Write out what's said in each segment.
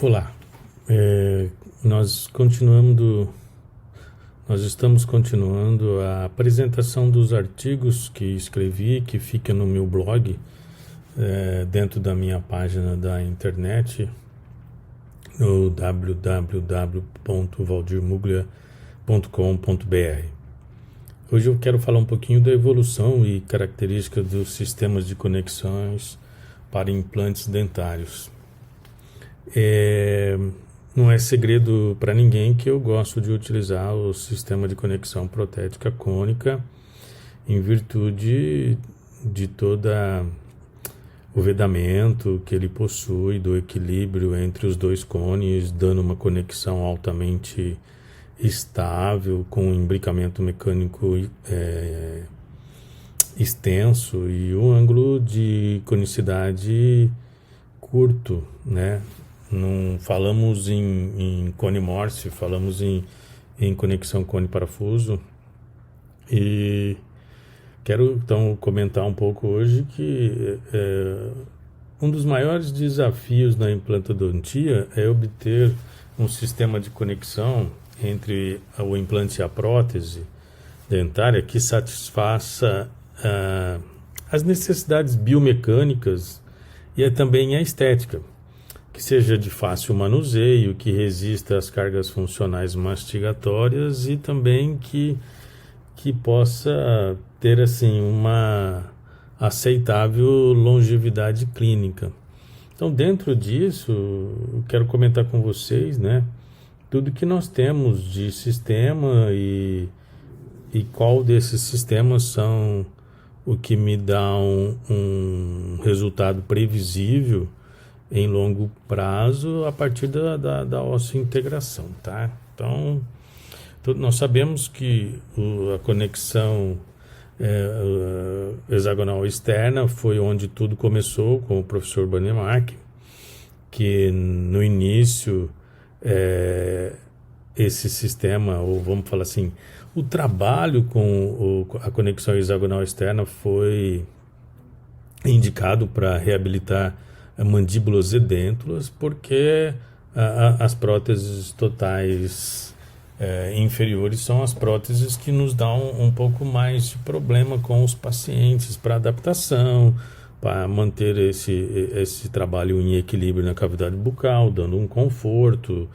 Olá, É, nós continuando, nós estamos continuando a apresentação dos artigos que escrevi, que fica no meu blog, dentro da minha página da internet, no www.valdirmuglia.com.br. Hoje eu quero falar um pouquinho da evolução e características dos sistemas de conexões para implantes dentários. Não é segredo para ninguém que eu gosto de utilizar o sistema de conexão protética cônica em virtude de toda o vedamento que ele possui, do equilíbrio entre os dois cones, dando uma conexão altamente estável, com um imbricamento mecânico extenso e um ângulo de conicidade curto, né? Não falamos em cone Morse, falamos em conexão cone-parafuso. E quero então comentar um pouco hoje que um dos maiores desafios na implantodontia é obter um sistema de conexão entre o implante e a prótese dentária que satisfaça as necessidades biomecânicas e também a estética, que seja de fácil manuseio, que resista às cargas funcionais mastigatórias e também que possa ter assim uma aceitável longevidade clínica. Então, dentro disso, eu quero comentar com vocês, né, tudo que nós temos de sistema e qual desses sistemas são o que me dá um resultado previsível em longo prazo a partir da osseointegração, tá? Então, nós sabemos que a conexão hexagonal externa foi onde tudo começou com o professor Bannemark, que no início esse sistema, ou vamos falar assim, o trabalho com a conexão hexagonal externa foi indicado para reabilitar mandíbulas e dêntulas, porque as próteses totais inferiores são as próteses que nos dão um pouco mais de problema com os pacientes para adaptação, para manter esse trabalho em equilíbrio na cavidade bucal, dando um conforto,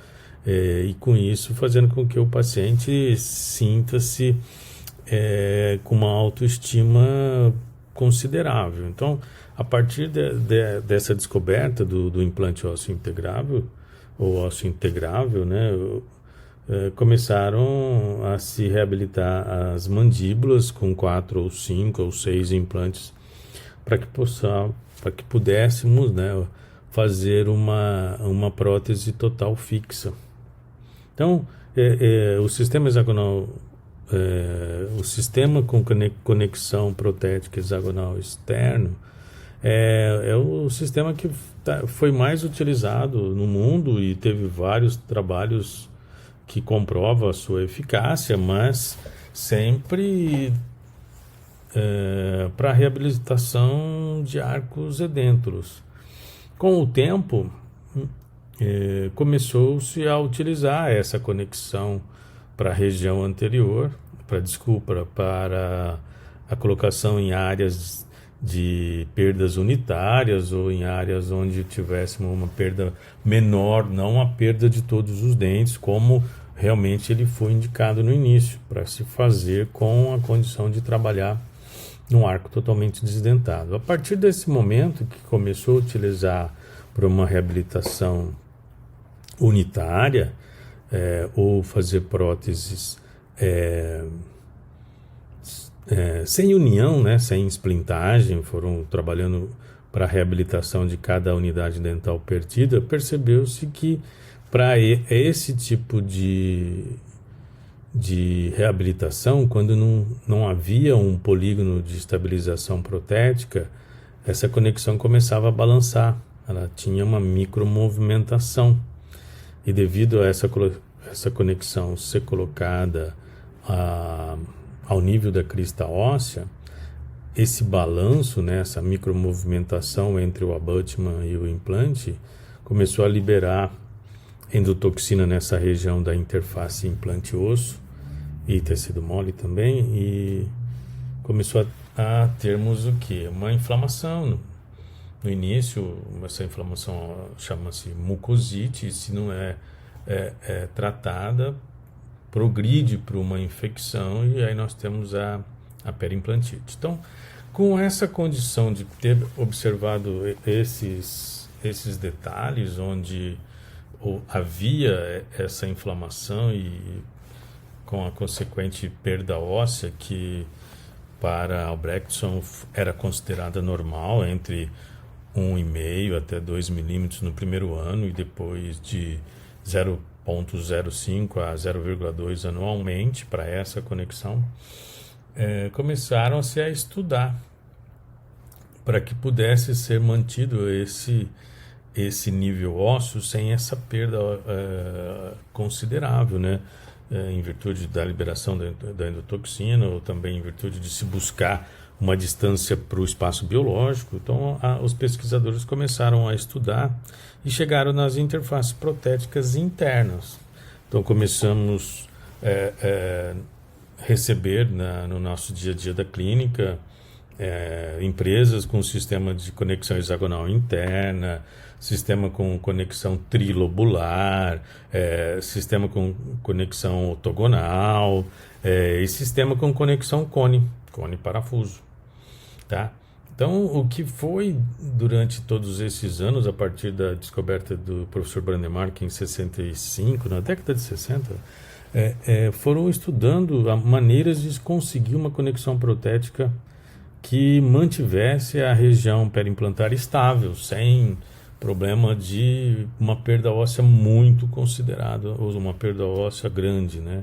e com isso fazendo com que o paciente sinta-se com uma autoestima considerável. Então, a partir dessa descoberta do implante ósseo integrável, ou ósseo integrável, né, começaram a se reabilitar as mandíbulas com 4 ou 5 ou 6 implantes para que pudéssemos, né, fazer uma prótese total fixa. Então, o sistema hexagonal, o sistema com conexão protética hexagonal externo é o sistema que foi mais utilizado no mundo e teve vários trabalhos que comprovam a sua eficácia, mas sempre para reabilitação de arcos edêntulos. Com o tempo, começou-se a utilizar essa conexão para a região anterior, para a colocação em áreas de perdas unitárias ou em áreas onde tivéssemos uma perda menor, não a perda de todos os dentes, como realmente ele foi indicado no início, para se fazer com a condição de trabalhar num arco totalmente desdentado. A partir desse momento que começou a utilizar para uma reabilitação unitária, ou fazer próteses sem união, né, sem esplintagem, foram trabalhando para a reabilitação de cada unidade dental perdida, percebeu-se que para esse tipo de reabilitação, quando não havia um polígono de estabilização protética, essa conexão começava a balançar, ela tinha uma micromovimentação. E devido a essa conexão ser colocada ao nível da crista óssea, esse balanço, né, essa micromovimentação entre o abutment e o implante, começou a liberar endotoxina nessa região da interface implante-osso e tecido mole também, e começou a termos o que? Uma inflamação. No início, essa inflamação chama-se mucosite, e se não é tratada, progride para uma infecção, e aí nós temos a periimplantite. Então, com essa condição de ter observado esses detalhes, onde havia essa inflamação e com a consequente perda óssea, que para Albrechtson era considerada normal, entre 1,5 até 2 milímetros no primeiro ano, e depois de 0,05 a 0,2 anualmente para essa conexão, começaram-se a estudar para que pudesse ser mantido esse nível ósseo sem essa perda considerável, né? Em virtude da liberação da endotoxina, ou também em virtude de se buscar uma distância para o espaço biológico. Então, os pesquisadores começaram a estudar e chegaram nas interfaces protéticas internas. Então, começamos a receber no nosso dia a dia da clínica empresas com sistema de conexão hexagonal interna, sistema com conexão trilobular, sistema com conexão ortogonal, e sistema com conexão cone parafuso, tá? Então, o que foi durante todos esses anos, a partir da descoberta do professor Brandemark em 65, na década de 60, foram estudando maneiras de conseguir uma conexão protética que mantivesse a região periimplantar estável, sem problema de uma perda óssea muito considerada, ou uma perda óssea grande, né?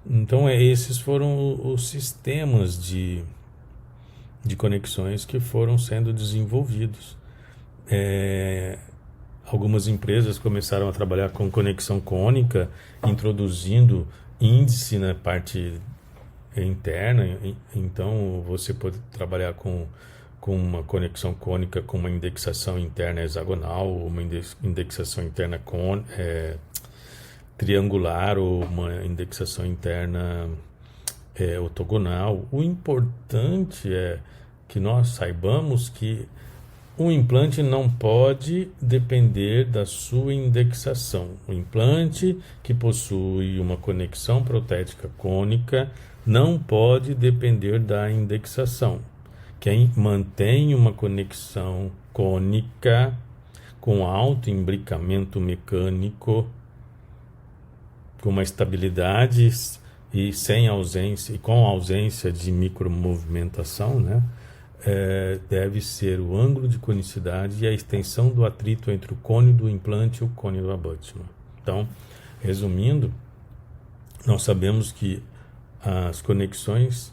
Então, esses foram os sistemas de conexões que foram sendo desenvolvidos. Algumas empresas começaram a trabalhar com conexão cônica, introduzindo índice na parte interna. Então, você pode trabalhar com uma conexão cônica com uma indexação interna hexagonal, uma indexação interna triangular, ou uma indexação interna ortogonal. O importante é que nós saibamos que o implante não pode depender da sua indexação. O implante que possui uma conexão protética cônica não pode depender da indexação. Quem mantém uma conexão cônica com alto imbricamento mecânico, com uma estabilidade e com ausência de micromovimentação, né? Deve ser o ângulo de conicidade e a extensão do atrito entre o cone do implante e o cone do abutment. Então, resumindo, nós sabemos que as conexões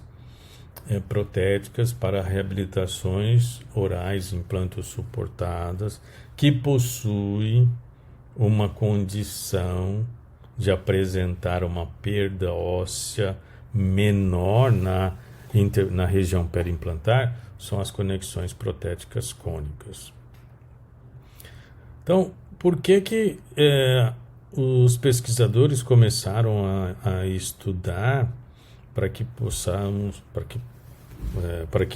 protéticas para reabilitações orais implanto-suportadas que possuem uma condição de apresentar uma perda óssea menor na região periimplantar são as conexões protéticas cônicas. Então, por que os pesquisadores começaram a estudar para que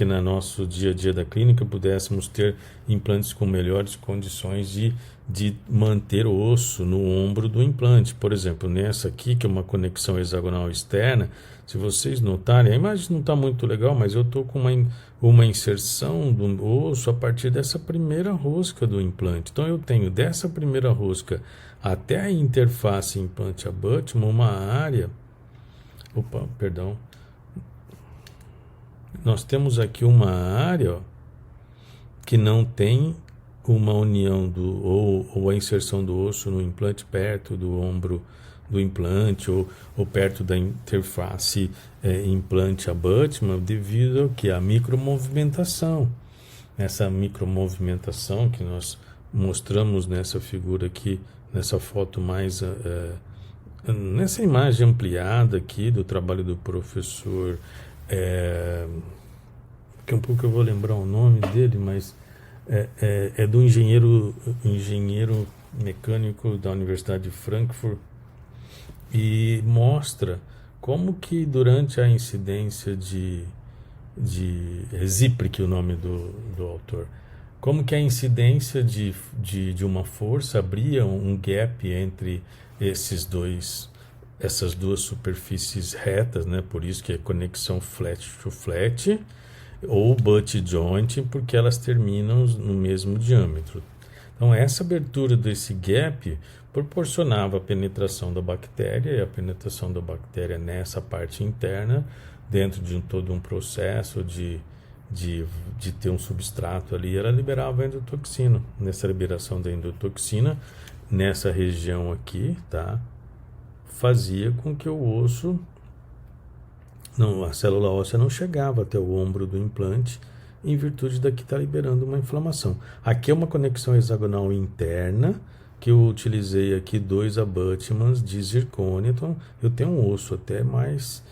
no nosso dia a dia da clínica pudéssemos ter implantes com melhores condições de manter o osso no ombro do implante? Por exemplo, nessa aqui, que é uma conexão hexagonal externa, se vocês notarem, a imagem não está muito legal, mas eu estou com uma inserção do osso a partir dessa primeira rosca do implante. Então, eu tenho dessa primeira rosca até a interface implante-abutment uma área... Nós temos aqui uma área que não tem uma união ou a inserção do osso no implante perto do ombro do implante, ou perto da interface implante-abutment, devido ao que? A micromovimentação. Essa micromovimentação que nós mostramos nessa figura aqui, nessa foto mais... nessa imagem ampliada aqui do trabalho do professor... daqui a um pouco eu vou lembrar o nome dele, mas é do engenheiro mecânico da Universidade de Frankfurt, e mostra como que durante a incidência de Ziprik, o nome do autor, como que a incidência de uma força abria um gap entre essas duas superfícies retas, né? Por isso que é conexão flat to flat, ou butt joint, porque elas terminam no mesmo diâmetro. Então, essa abertura desse gap proporcionava a penetração da bactéria, e a penetração da bactéria nessa parte interna, dentro de todo um processo de ter um substrato ali, ela liberava a endotoxina. Nessa liberação da endotoxina, nessa região aqui, tá? Fazia com que o osso, a célula óssea não chegava até o ombro do implante, em virtude daqui estar liberando uma inflamação. Aqui é uma conexão hexagonal interna, que eu utilizei aqui 2 abutments de zircônio. Então, eu tenho um osso até mais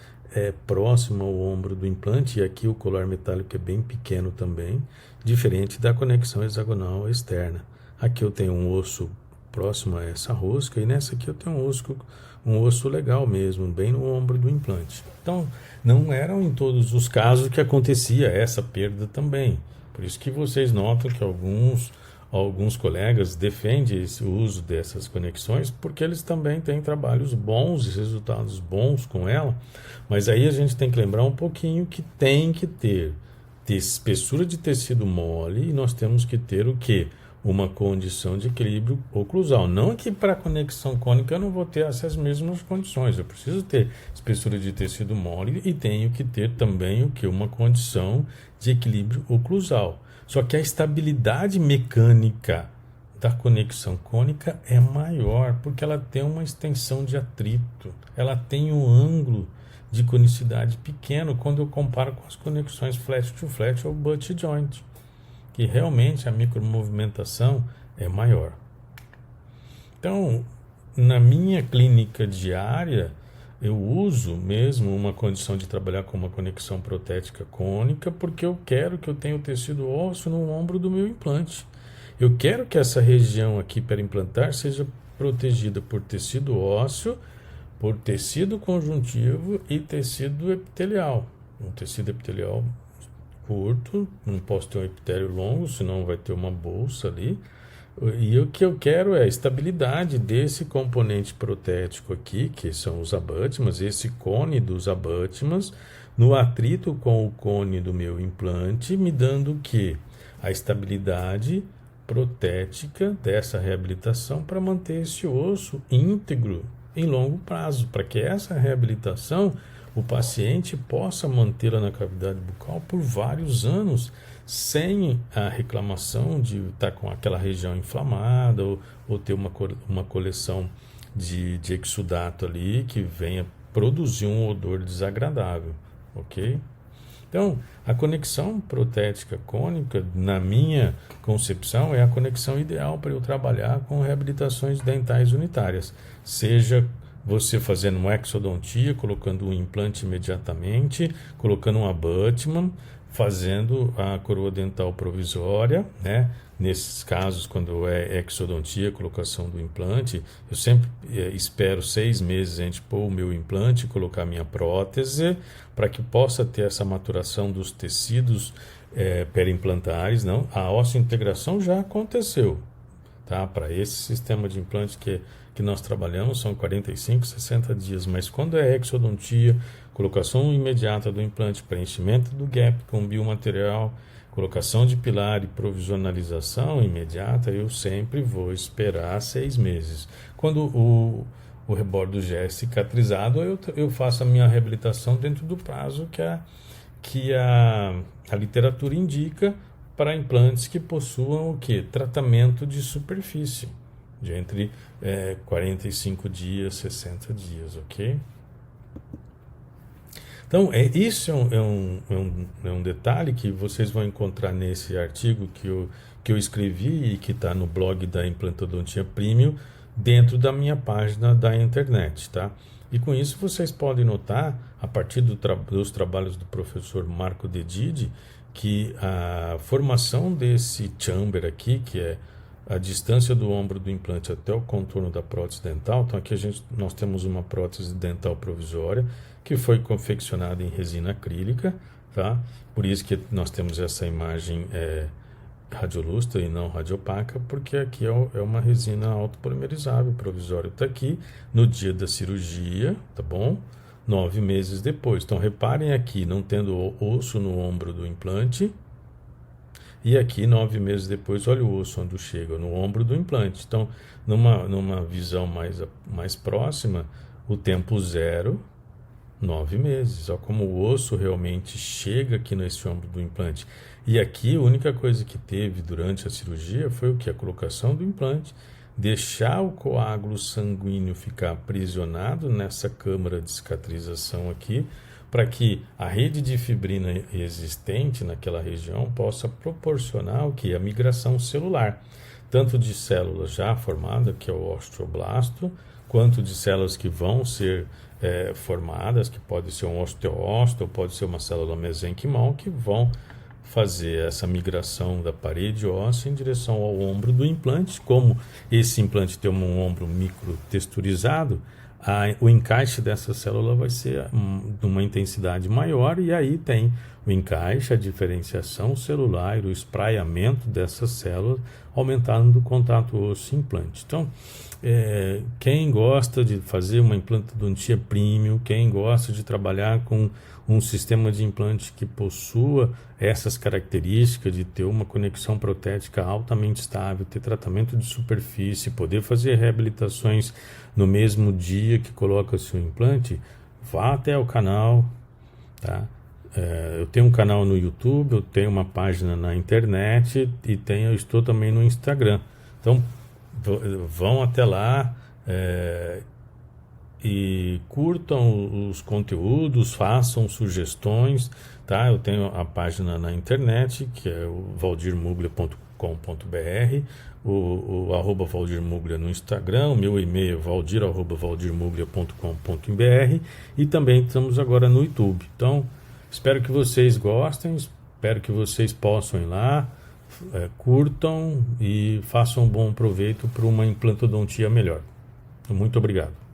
próximo ao ombro do implante, e aqui o colar metálico é bem pequeno também, diferente da conexão hexagonal externa. Aqui eu tenho um osso próximo a essa rosca, e nessa aqui eu tenho um osso legal mesmo, bem no ombro do implante. Então, não eram em todos os casos que acontecia essa perda também. Por isso que vocês notam que alguns colegas defendem o uso dessas conexões, porque eles também têm trabalhos bons e resultados bons com ela. Mas aí a gente tem que lembrar um pouquinho que tem que ter espessura de tecido mole, e nós temos que ter o quê? Uma condição de equilíbrio oclusal. Não que para a conexão cônica eu não vou ter essas mesmas condições. Eu preciso ter espessura de tecido mole e tenho que ter também o que? Uma condição de equilíbrio oclusal. Só que a estabilidade mecânica da conexão cônica é maior, porque ela tem uma extensão de atrito, ela tem um ângulo de conicidade pequeno quando eu comparo com as conexões flat to flat ou butt joint, que realmente a micromovimentação é maior. Então, na minha clínica diária, eu uso mesmo uma condição de trabalhar com uma conexão protética cônica, porque eu quero que eu tenha o tecido ósseo no ombro do meu implante. Eu quero que essa região aqui perimplantar seja protegida por tecido ósseo, por tecido conjuntivo e tecido epitelial. Um tecido epitelial curto, não posso ter um epitélio longo, senão vai ter uma bolsa ali. E o que eu quero é a estabilidade desse componente protético aqui, que são os abutments, esse cone dos abutments, no atrito com o cone do meu implante, me dando o quê? A estabilidade protética dessa reabilitação para manter esse osso íntegro em longo prazo, para que essa reabilitação o paciente possa mantê-la na cavidade bucal por vários anos, sem a reclamação de estar com aquela região inflamada ou ter uma coleção de exudato ali que venha produzir um odor desagradável, ok? Então, a conexão protética cônica, na minha concepção, é a conexão ideal para eu trabalhar com reabilitações dentais unitárias, seja você fazendo uma exodontia, colocando um implante imediatamente, colocando um abutment, fazendo a coroa dental provisória, né? Nesses casos, quando é exodontia, colocação do implante, eu sempre espero 6 meses antes de pôr o meu implante, colocar a minha prótese, para que possa ter essa maturação dos tecidos perimplantares. Não, a osseointegração já aconteceu, tá? Para esse sistema de implante que nós trabalhamos são 45, 60 dias, mas quando é exodontia, colocação imediata do implante, preenchimento do gap com biomaterial, colocação de pilar e provisionalização imediata, eu sempre vou esperar 6 meses. Quando o rebordo já é cicatrizado, eu faço a minha reabilitação dentro do prazo que a literatura indica para implantes que possuam o quê? Tratamento de superfície, de entre 45 dias, 60 dias, ok? Então, isso é um detalhe que vocês vão encontrar nesse artigo que eu escrevi e que está no blog da Implantodontia Premium, dentro da minha página da internet, tá? E com isso vocês podem notar, a partir dos trabalhos do professor Marco Dedidi, que a formação desse chamber aqui, que é a distância do ombro do implante até o contorno da prótese dental. Então aqui nós temos uma prótese dental provisória que foi confeccionada em resina acrílica, tá? Por isso que nós temos essa imagem radiolustre e não radiopaca, porque aqui é uma resina autopolimerizável, provisório está aqui no dia da cirurgia, tá bom? 9 meses depois. Então reparem aqui, não tendo osso no ombro do implante, e aqui 9 meses depois, olha o osso onde chega, no ombro do implante. Então, numa visão mais próxima, o tempo zero, 9 meses. Olha como o osso realmente chega aqui nesse ombro do implante. E aqui a única coisa que teve durante a cirurgia foi o que? A colocação do implante. Deixar o coágulo sanguíneo ficar aprisionado nessa câmara de cicatrização aqui, para que a rede de fibrina existente naquela região possa proporcionar o que? A migração celular, tanto de células já formadas, que é o osteoblasto, quanto de células que vão ser formadas, que pode ser um osteócito, ou pode ser uma célula mesenquimal, que vão fazer essa migração da parede óssea em direção ao ombro do implante. Como esse implante tem um ombro microtexturizado, o encaixe dessa célula vai ser de uma intensidade maior, e aí tem o encaixe, a diferenciação celular, o espraiamento dessas células, aumentando o contato osso-implante. Então, quem gosta de fazer uma implantodontia premium, quem gosta de trabalhar com um sistema de implante que possua essas características de ter uma conexão protética altamente estável, ter tratamento de superfície, poder fazer reabilitações no mesmo dia que coloca o seu implante, vá até o canal, tá? Eu tenho um canal no YouTube, eu tenho uma página na internet e eu estou também no Instagram. Então, vão até lá e curtam os conteúdos, façam sugestões, tá? Eu tenho a página na internet, que é o valdirmuglia.com.br, o arroba Valdir Muglia no Instagram, o meu e-mail é valdir@valdirmuglia.com.br, e também estamos agora no YouTube. Então, espero que vocês gostem, espero que vocês possam ir lá, curtam e façam um bom proveito para uma implantodontia melhor. Muito obrigado.